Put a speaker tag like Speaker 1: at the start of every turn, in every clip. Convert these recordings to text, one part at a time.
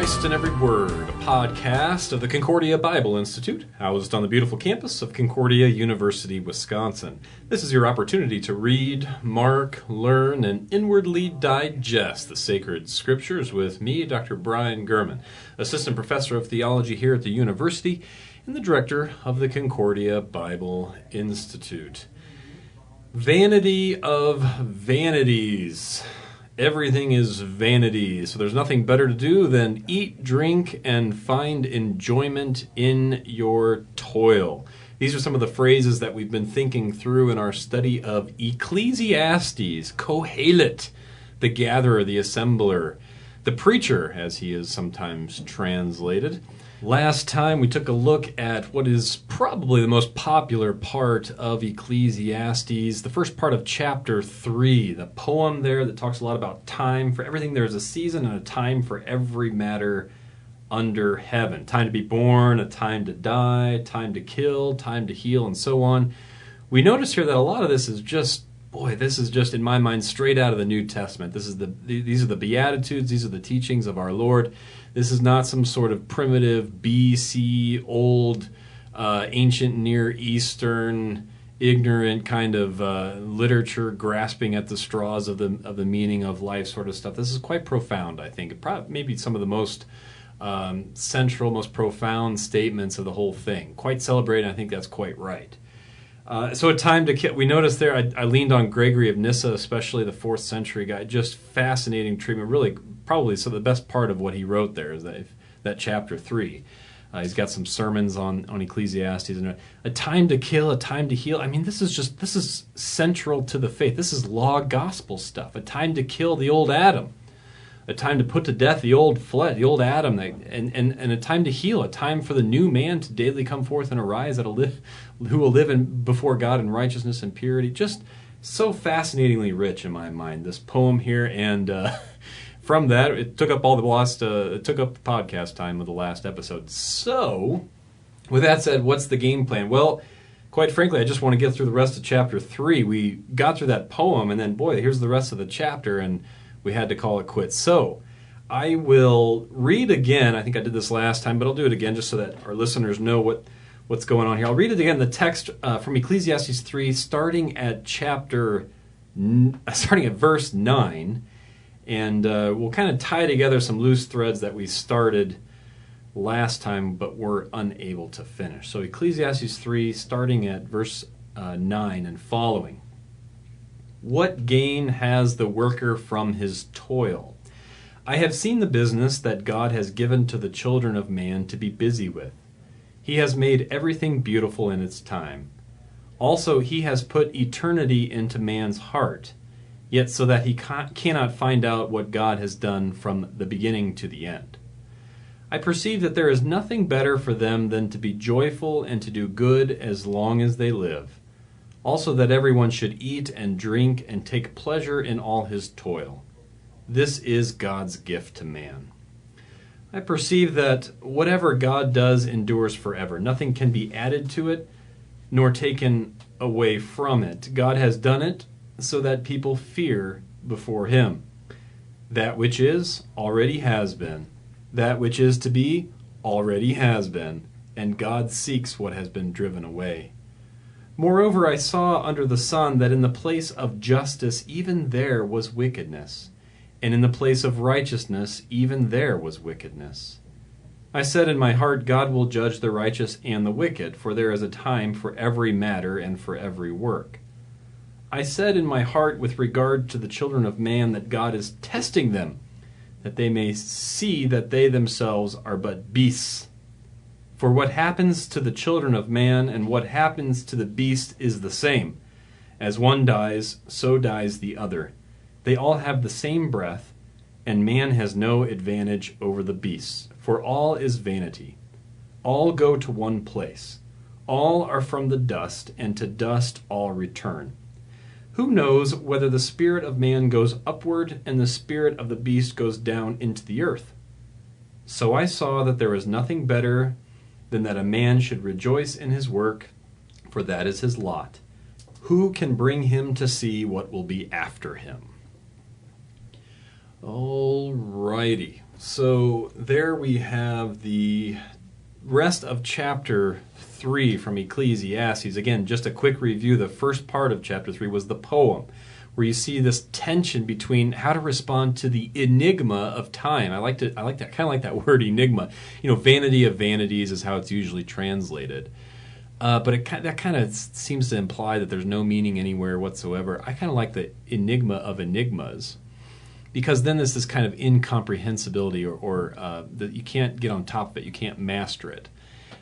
Speaker 1: Christ in Every Word, a podcast of the Concordia Bible Institute, housed on the beautiful campus of Concordia University, Wisconsin. This is your opportunity to read, mark, learn, and inwardly digest the sacred scriptures with me, Dr. Brian Gurman, Assistant Professor of Theology here at the University and the Director of the Concordia Bible Institute. Vanity of vanities. Everything is vanity, so there's nothing better to do than eat, drink, and find enjoyment in your toil. These are some of the phrases that we've been thinking through in our study of Ecclesiastes, Kohelet, the gatherer, the assembler, the preacher, as he is sometimes translated. Last time we took a look at what is probably the most popular part of Ecclesiastes, the first part of chapter 3, the poem there that talks a lot about time. For everything there's a season and a time for every matter under heaven. Time to be born, a time to die, time to kill, time to heal, and so on. We notice here that a lot of this is just, this is just in my mind straight out of the New Testament. These are the Beatitudes, these are the teachings of our Lord. This is not some sort of primitive BC, old, ancient Near Eastern, ignorant kind of literature grasping at the straws of the meaning of life sort of stuff. This is quite profound, I think. Maybe some of the most central, most profound statements of the whole thing. Quite celebrated, I think that's quite right. So a time to kill. We noticed there, I leaned on Gregory of Nyssa, especially the 4th century guy. Just fascinating treatment. Really, probably the best part of what he wrote there is that chapter 3. He's got some sermons on Ecclesiastes and a time to kill, a time to heal. I mean, this is central to the faith. This is law gospel stuff. A time to kill the old Adam. A time to put to death the old flesh, the old Adam, and a time to heal, a time for the new man to daily come forth and arise who will live before God in righteousness and purity. Just so fascinatingly rich in my mind, this poem here, and from that, it took up all it took up the podcast time of the last episode. So, with that said, what's the game plan? Well, quite frankly, I just want to get through the rest of chapter 3. We got through that poem, and then, here's the rest of the chapter, and we had to call it quits. So I will read again. I think I did this last time, but I'll do it again just so that our listeners know what's going on here. I'll read it again, the text from Ecclesiastes 3, starting at verse 9, and we'll kind of tie together some loose threads that we started last time but were unable to finish. So Ecclesiastes 3, starting at verse 9 and following. What gain has the worker from his toil? I have seen the business that God has given to the children of man to be busy with. He has made everything beautiful in its time. Also, he has put eternity into man's heart, yet so that he cannot find out what God has done from the beginning to the end. I perceive that there is nothing better for them than to be joyful and to do good as long as they live. Also that everyone should eat and drink and take pleasure in all his toil. This is God's gift to man. I perceive that whatever God does endures forever. Nothing can be added to it, nor taken away from it. God has done it so that people fear before him. That which is, already has been. That which is to be, already has been. And God seeks what has been driven away. Moreover, I saw under the sun that in the place of justice even there was wickedness, and in the place of righteousness even there was wickedness. I said in my heart, God will judge the righteous and the wicked, for there is a time for every matter and for every work. I said in my heart with regard to the children of man that God is testing them, that they may see that they themselves are but beasts. For what happens to the children of man and what happens to the beast is the same. As one dies, so dies the other. They all have the same breath, and man has no advantage over the beasts. For all is vanity. All go to one place. All are from the dust, and to dust all return. Who knows whether the spirit of man goes upward and the spirit of the beast goes down into the earth? So I saw that there is nothing better than that a man should rejoice in his work, for that is his lot. Who can bring him to see what will be after him? All righty. So there we have the rest of chapter 3 from Ecclesiastes. Again, just a quick review. The first part of chapter 3 was the poem, where you see this tension between how to respond to the enigma of time. I like that. Kind of like that word enigma. Vanity of vanities is how it's usually translated. But that kind of seems to imply that there's no meaning anywhere whatsoever. I kind of like the enigma of enigmas, because then there's this kind of incomprehensibility, or that you can't get on top of it, you can't master it.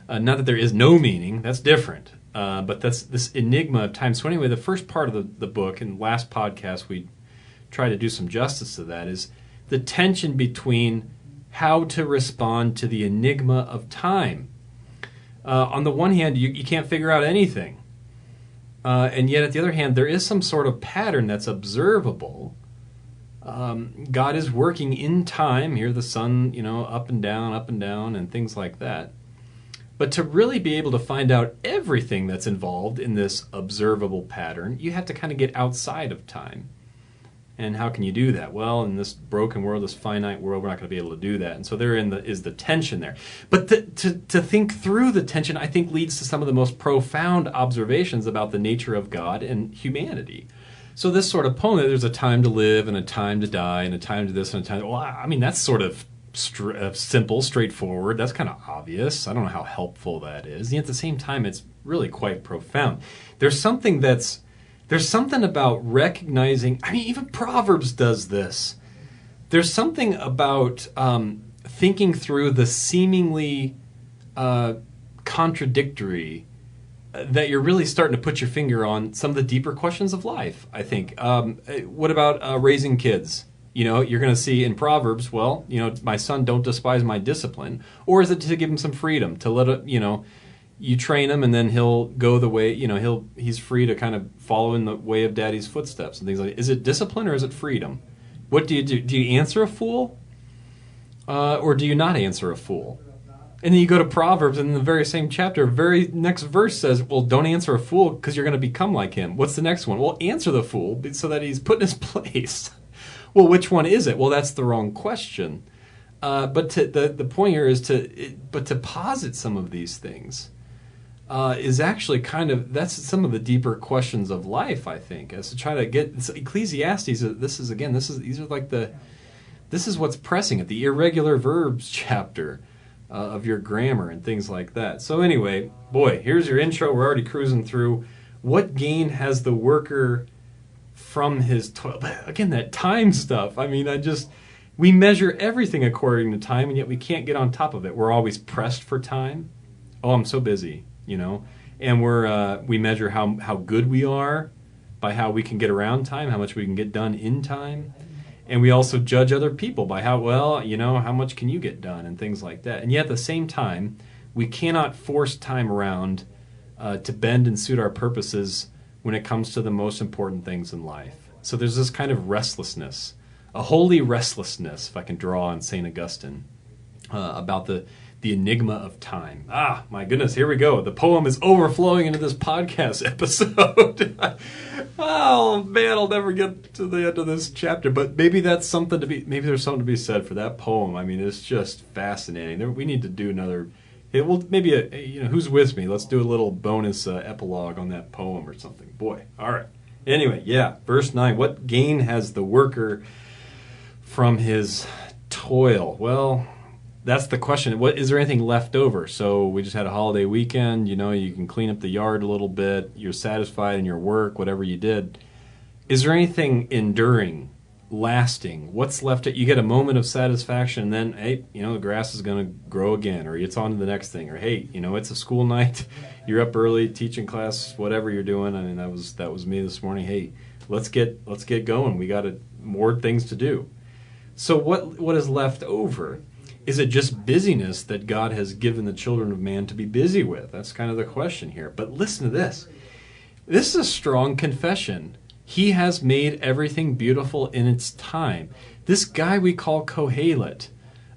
Speaker 1: Not that there is no meaning, that's different. But that's this enigma of time. So anyway, the first part of the book, and last podcast we tried to do some justice to that, is the tension between how to respond to the enigma of time. On the one hand, you can't figure out anything. And yet, at the other hand, there is some sort of pattern that's observable. God is working in time. Here, the sun, up and down, and things like that. But to really be able to find out everything that's involved in this observable pattern, you have to kind of get outside of time. And how can you do that? Well, in this broken world, this finite world, we're not going to be able to do that. And so therein is the tension there. But to think through the tension, I think, leads to some of the most profound observations about the nature of God and humanity. So this sort of poem, there's a time to live and a time to die and a time to this and a time to... Well, I mean, that's sort of simple, straightforward. That's kind of obvious. I don't know how helpful that is. And yet at the same time, it's really quite profound. There's something about recognizing... I mean, even Proverbs does this. There's something about thinking through the seemingly contradictory that you're really starting to put your finger on some of the deeper questions of life, I think. What about raising kids? You're going to see in Proverbs, well, my son, don't despise my discipline. Or is it to give him some freedom, to let it, you train him and then he'll go the way, he's free to kind of follow in the way of daddy's footsteps and things like that. Is it discipline or is it freedom? What do you do? Do you answer a fool? Or do you not answer a fool? And then you go to Proverbs, and in the very same chapter, very next verse says, well, don't answer a fool because you're going to become like him. What's the next one? Well, answer the fool so that he's put in his place. Well, which one is it? Well, that's the wrong question. But the point here is to posit some of these things is actually that's some of the deeper questions of life, I think, as to try to get Ecclesiastes. This is what's pressing at the irregular verbs chapter of your grammar and things like that. So anyway, boy, here's your intro. We're already cruising through. What gain has the worker from his toil? Again, that time stuff. I mean, we measure everything according to time, and yet we can't get on top of it. We're always pressed for time. Oh, I'm so busy, and we measure how good we are by how we can get around time, how much we can get done in time. And we also judge other people by how much can you get done and things like that. And yet at the same time, we cannot force time around to bend and suit our purposes when it comes to the most important things in life. So there's this kind of restlessness, a holy restlessness, if I can draw on St. Augustine, about the enigma of time. Ah, my goodness, here we go. The poem is overflowing into this podcast episode. Oh, man, I'll never get to the end of this chapter. But maybe there's something to be said for that poem. I mean, it's just fascinating. We need to do another... who's with me? Let's do a little bonus epilogue on that poem or something. Boy, all right. Anyway, yeah, verse 9. What gain has the worker from his toil? Well, that's the question. Is there anything left over? So we just had a holiday weekend. You can clean up the yard a little bit. You're satisfied in your work, whatever you did. Is there anything enduring, lasting? What's left? You get a moment of satisfaction, and then, hey, the grass is going to grow again, or it's on to the next thing, or hey, it's a school night. You're up early, teaching class, whatever you're doing. I mean, that was me this morning. Hey, let's get going. We got more things to do. So what is left over? Is it just busyness that God has given the children of man to be busy with? That's kind of the question here. But listen to this. This is a strong confession. He has made everything beautiful in its time. This guy we call Kohelet,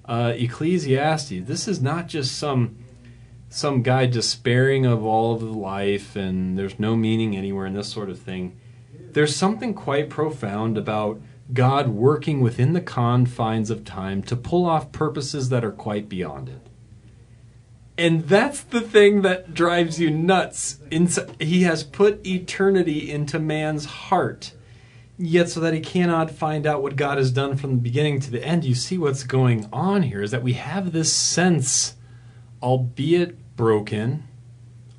Speaker 1: Ecclesiastes, this is not just some guy despairing of all of the life and there's no meaning anywhere and this sort of thing. There's something quite profound about God working within the confines of time to pull off purposes that are quite beyond it. And that's the thing that drives you nuts. He has put eternity into man's heart, yet so that he cannot find out what God has done from the beginning to the end. You see what's going on here is that we have this sense, albeit broken,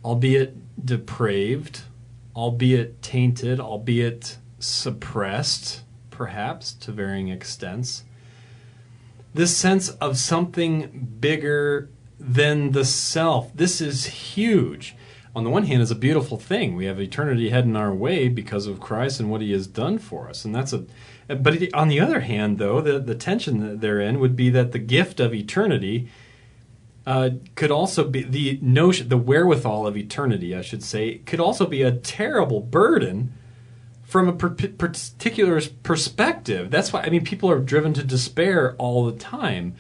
Speaker 1: albeit depraved, albeit tainted, albeit suppressed, perhaps to varying extents, this sense of something bigger than the self. This is huge. On the one hand, it's a beautiful thing. We have eternity heading our way because of Christ and what he has done for us. And but on the other hand, though, the tension therein would be that the gift of eternity could also be the wherewithal of eternity, I should say, could also be a terrible burden from a particular perspective. That's why, people are driven to despair all the time.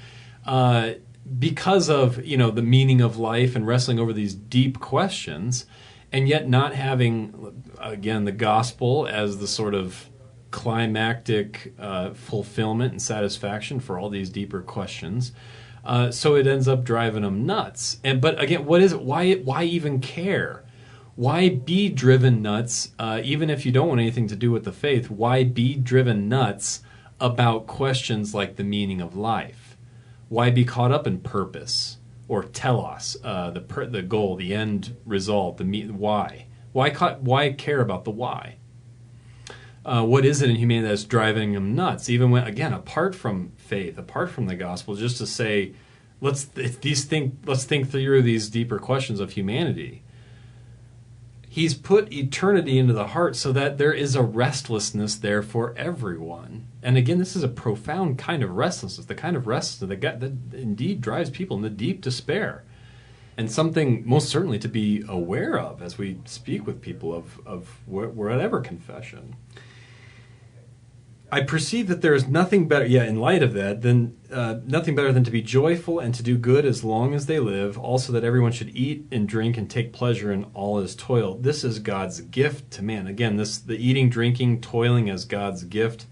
Speaker 1: Because of the meaning of life and wrestling over these deep questions, and yet not having, again, the gospel as the sort of climactic fulfillment and satisfaction for all these deeper questions. So it ends up driving them nuts. But again, what is it? Why even care? Why be driven nuts, even if you don't want anything to do with the faith? Why be driven nuts about questions like the meaning of life? Why be caught up in purpose or telos, the goal, the end result, why? Why care about the why? What is it in humanity that's driving them nuts? Even when, again, apart from faith, apart from the gospel, just to say, let's think through these deeper questions of humanity. He's put eternity into the heart so that there is a restlessness there for everyone. And again, this is a profound kind of restlessness, the kind of restlessness that indeed drives people into deep despair. And something most certainly to be aware of as we speak with people of whatever confession. I perceive that there is nothing better, in light of that, nothing better than to be joyful and to do good as long as they live. Also that everyone should eat and drink and take pleasure in all his toil. This is God's gift to man. Again, the eating, drinking, toiling as God's gift.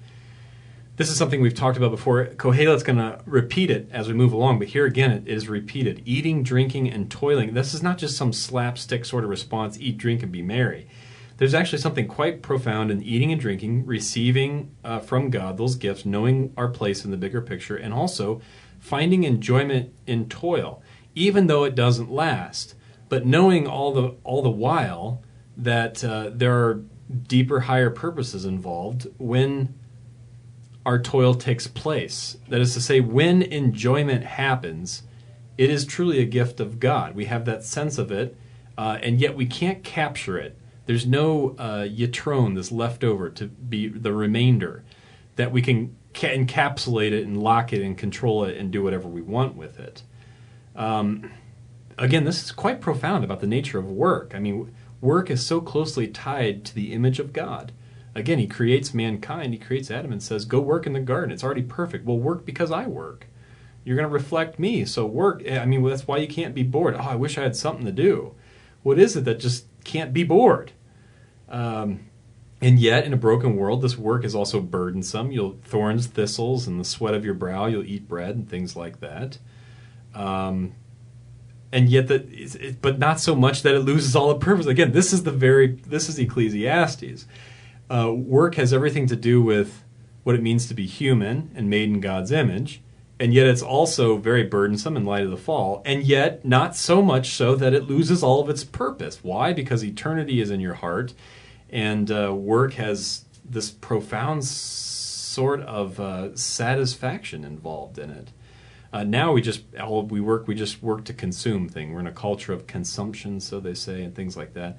Speaker 1: This is something we've talked about before. Kohelet's going to repeat it as we move along, but here again it is repeated. Eating, drinking, and toiling. This is not just some slapstick sort of response, eat, drink, and be merry. There's actually something quite profound in eating and drinking, receiving from God those gifts, knowing our place in the bigger picture, and also finding enjoyment in toil, even though it doesn't last. But knowing all the while that there are deeper, higher purposes involved when our toil takes place. That is to say, when enjoyment happens, it is truly a gift of God. We have that sense of it, and yet we can't capture it. There's no yitron that's left over to be the remainder that we can encapsulate it and lock it and control it and do whatever we want with it. Again, this is quite profound about the nature of work. Work is so closely tied to the image of God. Again, he creates mankind, he creates Adam and says, go work in the garden. It's already perfect. Well, work because I work. You're going to reflect me, so work. That's why you can't be bored. Oh, I wish I had something to do. What is it that just can't be bored? And yet, in a broken world, this work is also burdensome. You'll thorns, thistles, and the sweat of your brow. You'll eat bread and things like that. And yet, but not so much that it loses all the purpose. Again, this is Ecclesiastes. Work has everything to do with what it means to be human and made in God's image. And yet it's also very burdensome in light of the fall, and yet not so much so that it loses all of its purpose. Why? Because eternity is in your heart, and work has this profound sort of satisfaction involved in it. Now we just work to consume things. We're in a culture of consumption, so they say, and things like that.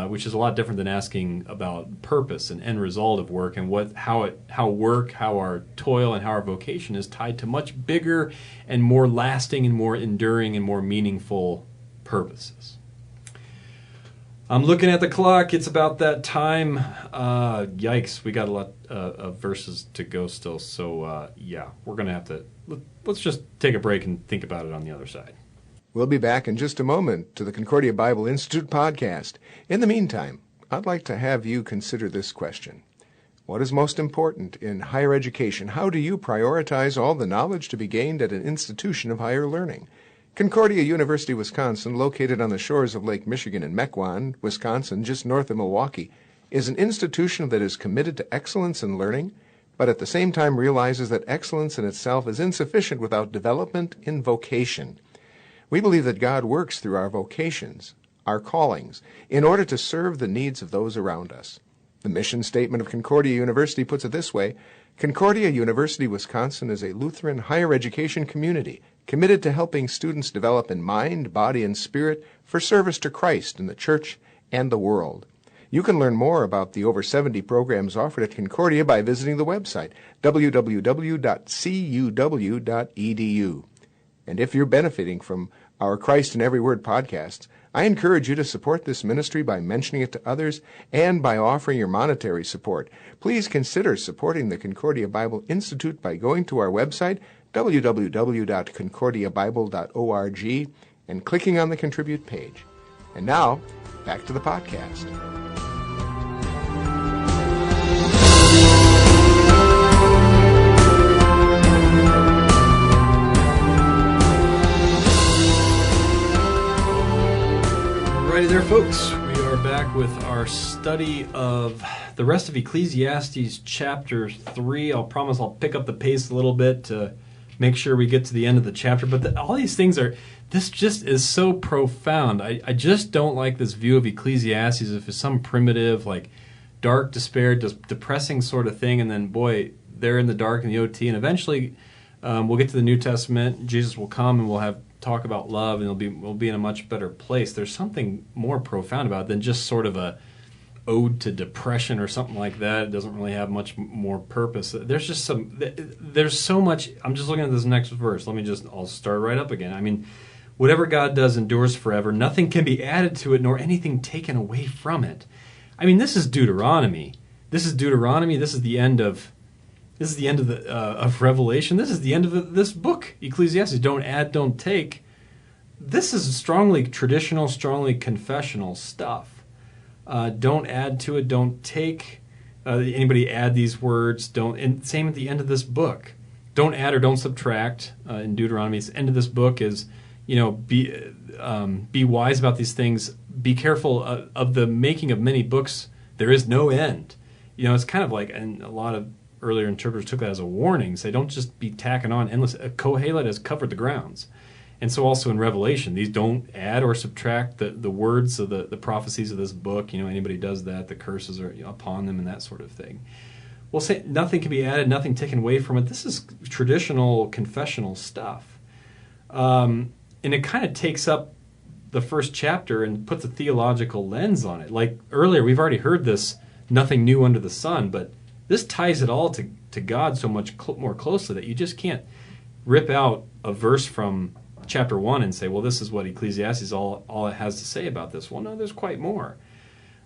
Speaker 1: Which is a lot different than asking about purpose and end result of work and how our toil and how our vocation is tied to much bigger and more lasting and more enduring and more meaningful purposes. I'm looking at the clock. It's about that time. Yikes, we got a lot of verses to go still. So we're going to have to, let's just take a break and think about it on the other side.
Speaker 2: We'll be back in just a moment to the Concordia Bible Institute podcast. In the meantime, I'd like to have you consider this question. What is most important in higher education? How do you prioritize all the knowledge to be gained at an institution of higher learning? Concordia University, Wisconsin, located on the shores of Lake Michigan in Mequon, Wisconsin, just north of Milwaukee, is an institution that is committed to excellence in learning, but at the same time realizes that excellence in itself is insufficient without development in vocation. We believe that God works through our vocations, our callings, in order to serve the needs of those around us. The mission statement of Concordia University puts it this way: Concordia University, Wisconsin is a Lutheran higher education community committed to helping students develop in mind, body, and spirit for service to Christ in the church and the world. You can learn more about the over 70 programs offered at Concordia by visiting the website, www.cuw.edu. And if you're benefiting from our Christ in Every Word podcasts, I encourage you to support this ministry by mentioning it to others and by offering your monetary support. Please consider supporting the Concordia Bible Institute by going to our website, www.concordiabible.org, and clicking on the Contribute page. And now, back to the podcast.
Speaker 1: Alrighty there, folks. We are back with our study of the rest of Ecclesiastes chapter 3. I'll promise I'll pick up the pace a little bit to make sure we get to the end of the chapter. But all these things this just is so profound. I just don't like this view of Ecclesiastes if it's some primitive, like dark, despair, depressing sort of thing. And then, boy, they're in the dark in the OT. And eventually we'll get to the New Testament. Jesus will come and we'll have talk about love, and we'll be in a much better place. There's something more profound about it than just sort of a ode to depression or something like that. It doesn't really have much more purpose. There's so much. I'm just looking at this next verse. I'll start right up again. I mean, whatever God does endures forever. Nothing can be added to it, nor anything taken away from it. I mean, this is Deuteronomy. This is the end of of Revelation. This is the end of this book, Ecclesiastes. Don't add, don't take. This is strongly traditional, strongly confessional stuff. Don't add to it, don't take. Anybody add these words? Don't. And same at the end of this book. Don't add or don't subtract. In Deuteronomy, the end of this book is, be wise about these things. Be careful of the making of many books. There is no end. It's kind of like, and a lot of earlier interpreters took that as a warning. Say, don't just be tacking on endless. Kohelet has covered the grounds. And so also in Revelation, these don't add or subtract the words of the prophecies of this book. Anybody does that, the curses are upon them and that sort of thing. Well, say nothing can be added, nothing taken away from it. This is traditional confessional stuff. And it kind of takes up the first chapter and puts a theological lens on it. Like earlier, we've already heard this, nothing new under the sun, but this ties it all to God so much more closely that you just can't rip out a verse from chapter 1 and say, well, this is what Ecclesiastes all it has to say about this. Well, no, there's quite more.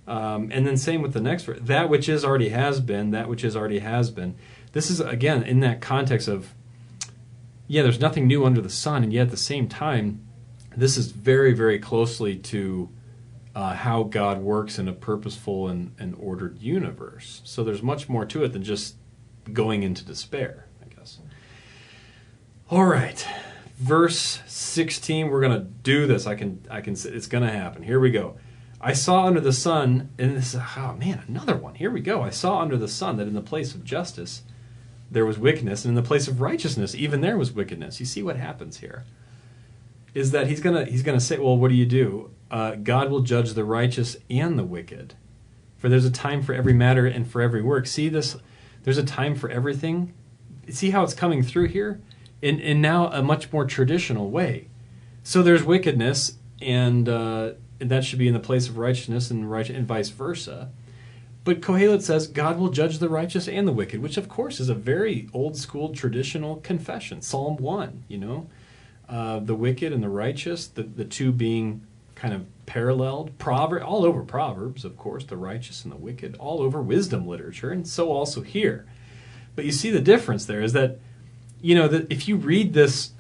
Speaker 1: And then same with the next verse. That which is already has been, that which is already has been. This is, again, in that context of, there's nothing new under the sun, and yet at the same time, this is very, very closely to how God works in a purposeful and ordered universe. So there's much more to it than just going into despair, I guess. All right, verse 16. We're going to do this. I can. It's going to happen. Here we go. I saw under the sun, and this is another one. Here we go. I saw under the sun that in the place of justice there was wickedness, and in the place of righteousness even there was wickedness. You see what happens here? Is that he's gonna say, well, what do you do? God will judge the righteous and the wicked. For there's a time for every matter and for every work. See this? There's a time for everything. See how it's coming through here? In now a much more traditional way. So there's wickedness, and that should be in the place of righteousness and vice versa. But Kohelet says God will judge the righteous and the wicked, which of course is a very old school traditional confession. Psalm 1, the wicked and the righteous, the two being kind of paralleled. All over Proverbs, of course, the righteous and the wicked, all over wisdom literature, and so also here. But you see the difference there is that, that if you read this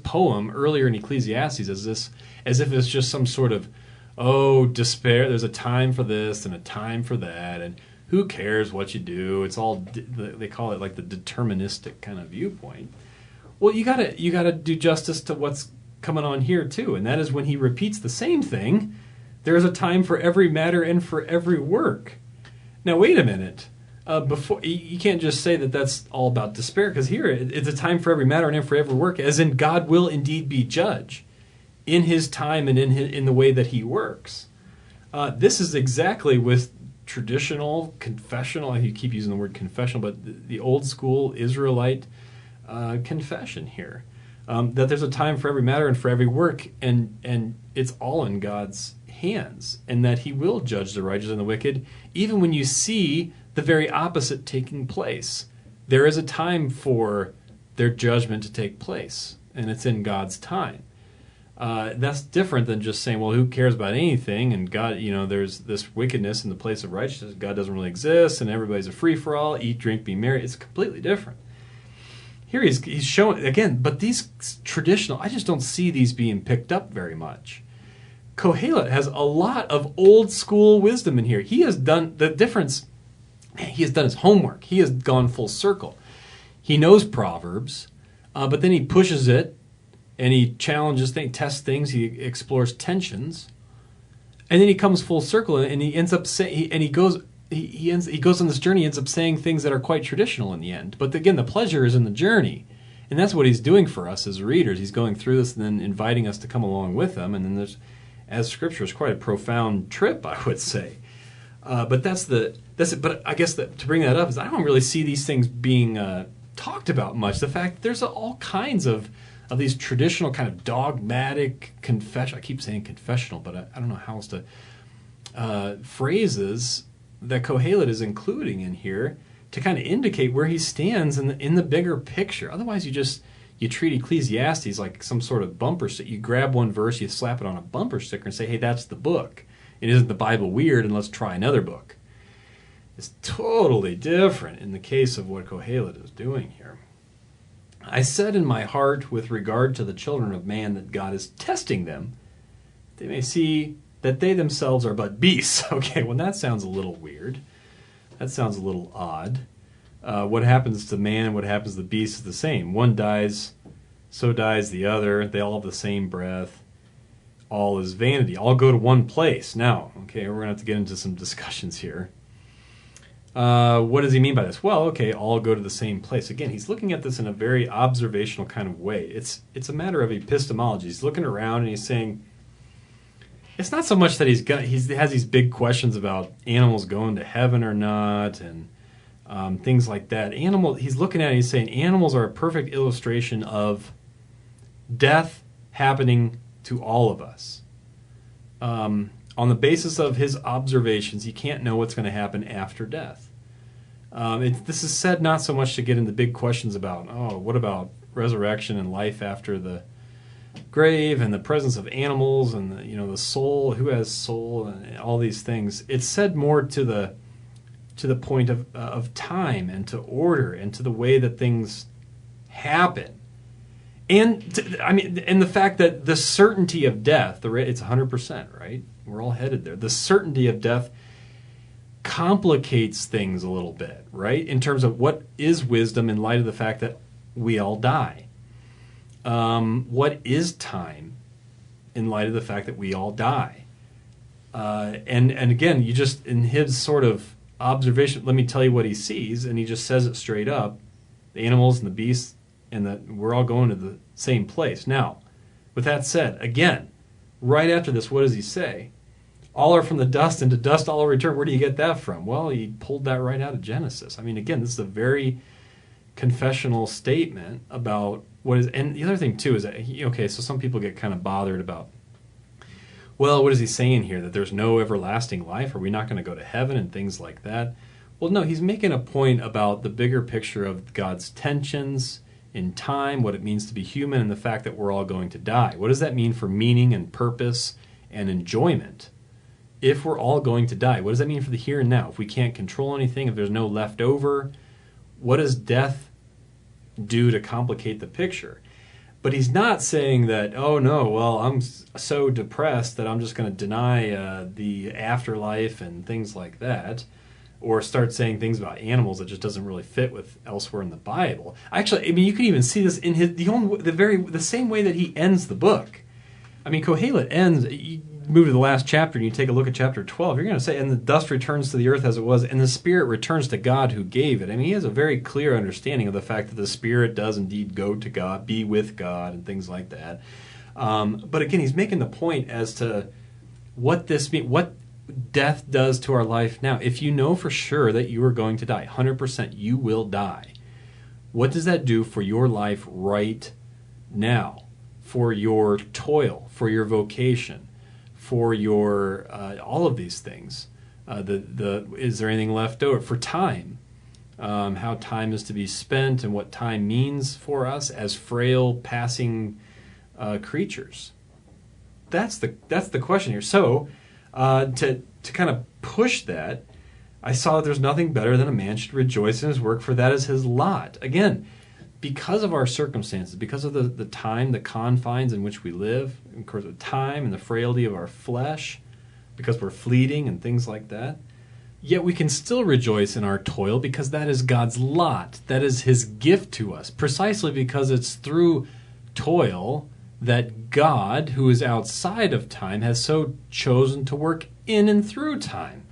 Speaker 1: poem earlier in Ecclesiastes as if it's just some sort of, despair, there's a time for this and a time for that, and who cares what you do? It's all, they call it like the deterministic kind of viewpoint. Well, you gotta do justice to what's coming on here too, and that is when he repeats the same thing. There is a time for every matter and for every work. Now, wait a minute. Before you can't just say that that's all about despair, because here it's a time for every matter and for every work, as in God will indeed be judge in His time and in the way that He works. This is exactly with traditional, confessional, you keep using the word confessional, but the old school Israelite confession here. That there's a time for every matter and for every work, and it's all in God's hands, and that He will judge the righteous and the wicked, even when you see the very opposite taking place. There is a time for their judgment to take place, and it's in God's time. That's different than just saying, well, who cares about anything, and God, there's this wickedness in the place of righteousness, God doesn't really exist, and everybody's a free-for-all, eat, drink, be merry. It's completely different. Here he's showing, again, but these traditional, I just don't see these being picked up very much. Kohelet has a lot of old school wisdom in here. He has done the difference. He has done his homework. He has gone full circle. He knows Proverbs, but then he pushes it, and he challenges things, tests things. He explores tensions, and then he comes full circle, and he ends up saying, and he goes on this journey. He ends up saying things that are quite traditional in the end. But again, the pleasure is in the journey, and that's what he's doing for us as readers. He's going through this and then inviting us to come along with him. And then as Scripture is quite a profound trip, I would say. But that's it. But I guess to bring that up is I don't really see these things being talked about much. The fact that there's all kinds of these traditional kind of dogmatic confession. I keep saying confessional, but I don't know how else to phrases that Kohelet is including in here to kind of indicate where he stands in the bigger picture. Otherwise, you treat Ecclesiastes like some sort of bumper sticker. You grab one verse, you slap it on a bumper sticker and say, hey, that's the book. It isn't the Bible weird, and let's try another book. It's totally different in the case of what Kohelet is doing here. I said in my heart with regard to the children of man that God is testing them. They may see that they themselves are but beasts. Okay, well, that sounds a little weird. That sounds a little odd. What happens to man and what happens to the beast is the same. One dies, so dies the other. They all have the same breath. All is vanity. All go to one place. Now, okay, we're going to have to get into some discussions here. What does he mean by this? Well, okay, all go to the same place. Again, he's looking at this in a very observational kind of way. It's a matter of epistemology. He's looking around and he's saying, it's not so much that he has these big questions about animals going to heaven or not, and things like that. He's looking at it and he's saying animals are a perfect illustration of death happening to all of us. On the basis of his observations, he can't know what's going to happen after death. This is said not so much to get into big questions about, what about resurrection and life after the grave and the presence of animals and the soul, who has soul, and all these things. It's said more to the point of time and to order and to the way that things happen. And and the fact that the certainty of death, it's 100%, right? We're all headed there. The certainty of death complicates things a little bit, right? In terms of what is wisdom in light of the fact that we all die. What is time in light of the fact that we all die? And again, you just, in his sort of observation, let me tell you what he sees, and he just says it straight up. The animals and the beasts, and that we're all going to the same place. Now, with that said, again, right after this, what does he say? All are from the dust, and to dust all will return. Where do you get that from? Well, he pulled that right out of Genesis. Again, this is a very confessional statement about what is, and the other thing too is that, so some people get kind of bothered about, well, what is he saying here? That there's no everlasting life? Are we not going to go to heaven and things like that? Well, no, he's making a point about the bigger picture of God's tensions in time, what it means to be human, and the fact that we're all going to die. What does that mean for meaning and purpose and enjoyment? If we're all going to die, what does that mean for the here and now? If we can't control anything, if there's no left over, what does death do to complicate the picture? But he's not saying that, oh no, well, I'm so depressed that I'm just going to deny the afterlife and things like that. or start saying things about animals that just doesn't really fit with elsewhere in the Bible. Actually, I mean, you can even see this in the same way that he ends the book. I mean, Kohelet ends. You move to the last chapter and you take a look at chapter 12. You're going to say, "And the dust returns to the earth as it was, and the spirit returns to God who gave it." I mean, he has a very clear understanding of the fact that the spirit does indeed go to God, be with God, and things like that. But again, he's making the point as to what this means, what death does to our life now. If you know for sure that you are going to die, 100% you will die, what does that do for your life right now? For your toil, for your vocation, for your all of these things. Is there anything left over? For time, how time is to be spent and what time means for us as frail, passing creatures. That's the question here. So, to kind of push that, I saw that there's nothing better than a man should rejoice in his work, for that is his lot. Again, because of our circumstances, because of the time, the confines in which we live, of course, the time and the frailty of our flesh, because we're fleeting and things like that, yet we can still rejoice in our toil because that is God's lot. That is his gift to us, precisely because it's through toil that God, who is outside of time, has so chosen to work in and through time,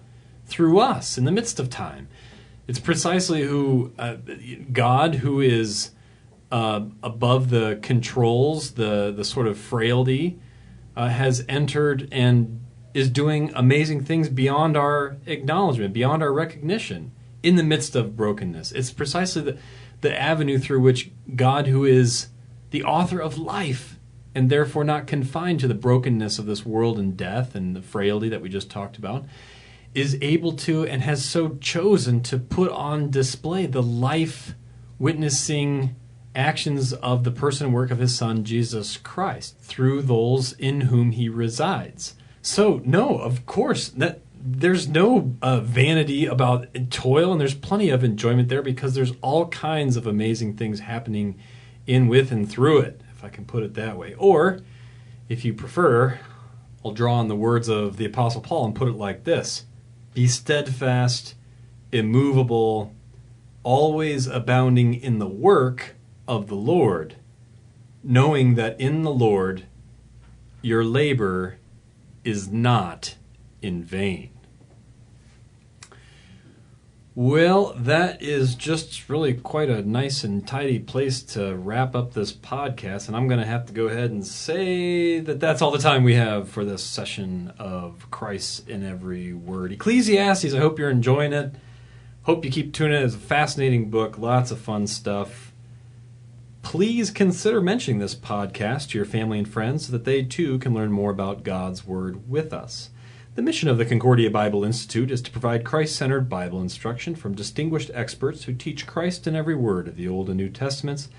Speaker 1: through us, in the midst of time. It's precisely who God, who is above the controls, the sort of frailty, has entered and is doing amazing things beyond our acknowledgement, beyond our recognition, in the midst of brokenness. It's precisely the avenue through which God, who is the author of life, and therefore not confined to the brokenness of this world and death and the frailty that we just talked about, is able to and has so chosen to put on display the life-witnessing actions of the person and work of his Son, Jesus Christ, through those in whom he resides. So, no, of course, that there's no vanity about toil, and there's plenty of enjoyment there because there's all kinds of amazing things happening in, with, and through it, if I can put it that way. Or, if you prefer, I'll draw on the words of the Apostle Paul and put it like this: be steadfast, immovable, always abounding in the work of the Lord, knowing that in the Lord your labor is not in vain. Well, that is just really quite a nice and tidy place to wrap up this podcast, and I'm going to have to go ahead and say that that's all the time we have for this session of Christ in Every Word. Ecclesiastes, I hope you're enjoying it. Hope you keep tuning in. It's a fascinating book, lots of fun stuff. Please consider mentioning this podcast to your family and friends so that they too can learn more about God's Word with us. The mission of the Concordia Bible Institute is to provide Christ-centered Bible instruction from distinguished experts who teach Christ in every word of the Old and New Testaments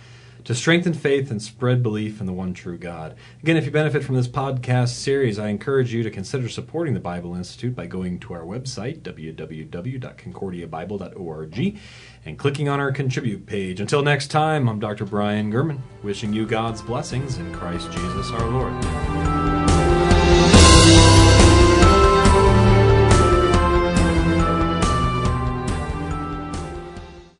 Speaker 1: to strengthen faith and spread belief in the one true God. Again, if you benefit from this podcast series, I encourage you to consider supporting the Bible Institute by going to our website, www.concordiabible.org, and clicking on our Contribute page. Until next time, I'm Dr. Brian Gurman, wishing you God's blessings in Christ Jesus our Lord.